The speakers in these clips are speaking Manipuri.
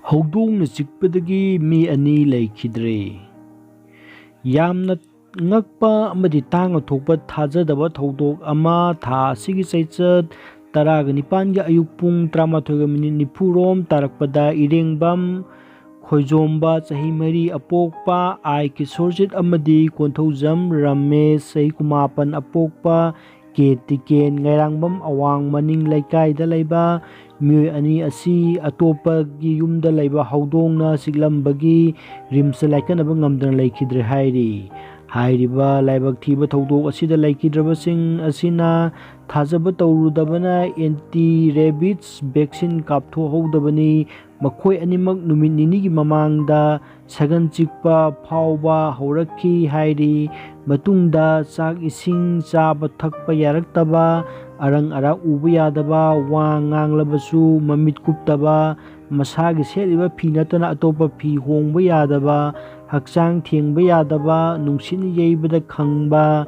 ꯍꯧꯗꯣꯡꯅ ꯆꯤꯛꯄꯗꯒꯤ ꯃꯤ 2 ꯂꯩꯈꯤꯗ꯭ꯔꯦ꯫ ꯌꯥꯝꯅ ꯉꯛꯄ ꯑꯃꯗꯤ ꯇꯥꯡꯅ ꯊꯣꯛꯄ ꯊꯥꯖꯗꯕ ꯊꯧꯗꯣꯛ ꯑꯃ ꯊꯥ ꯑꯁꯤꯒꯤ ꯆꯩꯆꯠ 19ꯒꯤ ꯑꯌꯨꯛ ꯄꯨꯡ 13:40 ꯔꯣꯝ ꯇꯥꯔꯛꯄꯗ ꯏꯔꯦꯡꯕꯝ ꯈꯣꯏꯖꯣꯝꯕ ꯆꯍꯤ 4 ꯑꯄꯣꯛꯄ, ꯑꯥꯏ. ꯀꯤꯁꯣꯔꯖꯤꯠ ꯑꯃꯗꯤ ꯀꯣꯟꯊꯧꯖꯝ ꯔꯃꯦꯁ ꯆꯍꯤ 19 ꯑꯄꯣꯛꯄ, ꯀꯦ. ꯇꯤꯀꯦꯟ ꯉꯥꯏꯔꯥꯡꯕꯝ ꯑꯋꯥꯡ ꯃꯅꯤꯡ ꯂꯩꯀꯥꯏꯗ ꯂꯩꯕ ꯃꯤꯑꯣꯏ 2 ꯑꯁꯤ ꯑꯇꯣꯞꯄꯒꯤ ꯌꯨꯝꯗ ꯂꯩꯕ ꯍꯧꯗꯣꯡꯅ ꯆꯤꯛꯂꯝꯕꯒꯤ ꯔꯤꯝꯁꯇ ꯂꯥꯏꯀꯠꯅꯕ ꯉꯝꯗꯅ ꯂꯩꯈꯤꯗ꯭ꯔꯦ ꯍꯥꯏꯔꯤ꯫ ꯍꯥꯏꯔꯤꯕ ꯂꯥꯏꯕꯛ ꯊꯤꯕ ꯊꯧꯗꯣꯛ ꯑꯁꯤꯗ ꯂꯩꯈꯤꯗ꯭ꯔꯕꯁꯤꯡ ꯑꯁꯤꯅ ꯊꯥꯖꯕ ꯇꯧꯔꯨꯗꯕꯅ ꯑꯦꯟꯇꯤ-ꯔꯦꯕꯤꯖ ꯚꯦꯛꯁꯤꯟ ꯀꯥꯞꯊꯣꯛꯍꯧꯗꯕꯅꯤ꯫ ꯃꯈꯣꯏ ꯑꯅꯤꯃꯛ ꯅꯨꯃꯤꯠ 2ꯒꯤ ꯃꯃꯥꯡꯗ ꯁꯒꯟ ꯆꯤꯛꯄ ꯐꯥꯎꯕ ꯍꯧꯔꯛꯈꯤ ꯍꯥꯏꯔꯤ꯫ ꯃꯇꯨꯡꯗ ꯆꯥꯛ ꯏꯁꯤꯡ ꯆꯥꯕ ꯊꯛꯄ ꯌꯥꯔꯛꯇꯕ, ꯑꯔꯪ ꯑꯔꯥꯛ ꯎꯕ ꯌꯥꯗꯕ, ꯋꯥ ꯉꯥꯡꯂꯕꯁꯨ ꯃꯃꯤꯠ ꯀꯨꯞꯇꯕ, ꯃꯁꯥꯒꯤ ꯁꯦꯠꯂꯤꯕ ꯐꯤ ꯅꯠꯇꯅ ꯑꯇꯣꯞꯄ ꯐꯤ ꯍꯣꯡꯕ ꯌꯥꯗꯕ, ꯍꯛꯆꯥꯡ ꯊꯦꯡꯕ ꯌꯥꯗꯕ, ꯅꯨꯡꯁꯤꯠꯅ ꯌꯩꯕꯗ ꯈꯪꯕ,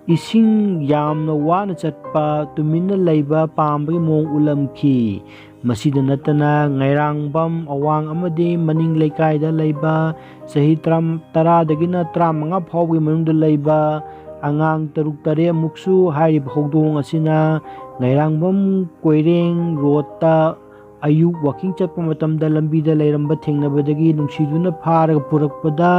ꯏꯁꯤꯡ ꯌꯥꯝꯅ ꯋꯥꯅ ꯆꯠꯄ, ꯇꯨꯃꯤꯟꯅ ꯂꯩꯕ ꯄꯥꯝꯕꯒꯤ ꯃꯑꯣꯡ ꯎꯠꯂꯝꯈꯤ꯫ ꯃꯁꯤꯗ ꯅꯠꯇꯅ ꯉꯥꯏꯔꯥꯡꯕꯝ ꯑꯋꯥꯡ ꯑꯃꯗꯤ ꯃꯅꯤꯡ ꯂꯩꯀꯥꯏꯗ ꯂꯩꯕ ꯆꯍꯤ 10ꯗꯒꯤꯅ 35 ꯐꯥꯎꯕꯒꯤ ꯃꯅꯨꯡꯗ ꯂꯩꯕ ꯑꯉꯥꯡ 6-7 ꯃꯨꯛꯁꯨ ꯍꯥꯏꯔꯤꯕ ꯍꯧꯗꯣꯡ ꯑꯁꯤꯅ ꯉꯥꯏꯔꯥꯡꯕꯝ ꯀꯣꯏꯔꯦꯡ ꯔꯣꯗꯇ ꯑꯌꯨꯛ ꯋꯥꯀꯤꯡ ꯆꯠꯄ ꯃꯇꯝꯗ ꯂꯝꯕꯤꯗ ꯂꯩꯔꯝꯕ ꯊꯦꯡꯅꯕꯗꯒꯤ ꯅꯨꯡꯁꯤꯗꯨꯅ ꯐꯥꯔꯒ ꯄꯨꯔꯛꯄꯗ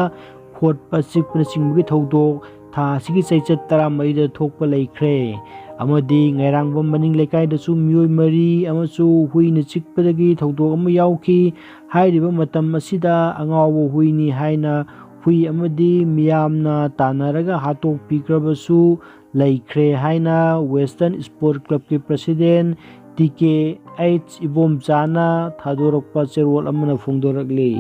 ꯈꯣꯠꯄ ꯆꯤꯛꯄꯅꯆꯤꯡꯕꯒꯤ ꯊꯧꯗꯣꯛ ꯊꯥ ꯑꯁꯤꯒꯤ ꯆꯩꯆꯠ 14ꯗ ꯊꯣꯛꯄ ꯂꯩꯈ꯭ꯔꯦ꯫ ꯑꯃꯗꯤ ꯉꯥꯏꯔꯥꯡꯕꯝ ꯃꯅꯤꯡ ꯂꯩꯀꯥꯏꯗꯁꯨ ꯃꯤꯑꯣꯏ 4 ꯑꯃꯁꯨ ꯍꯨꯏꯅ ꯆꯤꯛꯄꯗꯒꯤ ꯊꯧꯗꯣꯛ ꯑꯃ ꯌꯥꯎꯈꯤ꯫ ꯍꯥꯏꯔꯤꯕ ꯃꯇꯝ ꯑꯁꯤꯗ ꯑꯉꯥꯎꯕ ꯍꯨꯏꯅꯤ ꯍꯥꯏꯅ ꯍꯨꯏ ꯑꯃꯗꯤ ꯃꯤꯌꯥꯝꯅ ꯇꯥꯟꯅꯔꯒ ꯍꯥꯠꯇꯣꯛꯄꯤꯈ꯭ꯔꯕꯁꯨ ꯂꯩꯈ꯭ꯔꯦ ꯍꯥꯏꯅ ꯋꯦꯁꯇꯔꯟ ꯁ꯭ꯄꯣꯔꯠ ꯀ꯭ꯂꯕꯀꯤ ꯄ꯭ꯔꯁꯤꯗꯦꯟ ꯇꯤ. ꯀꯦ. ꯑꯩꯆ. ꯏꯕꯣꯝꯆꯥꯅ ꯊꯥꯗꯣꯔꯛꯄ ꯆꯦꯔꯣꯜ ꯑꯃꯅ ꯐꯣꯡꯗꯣꯔꯛꯂꯤ꯫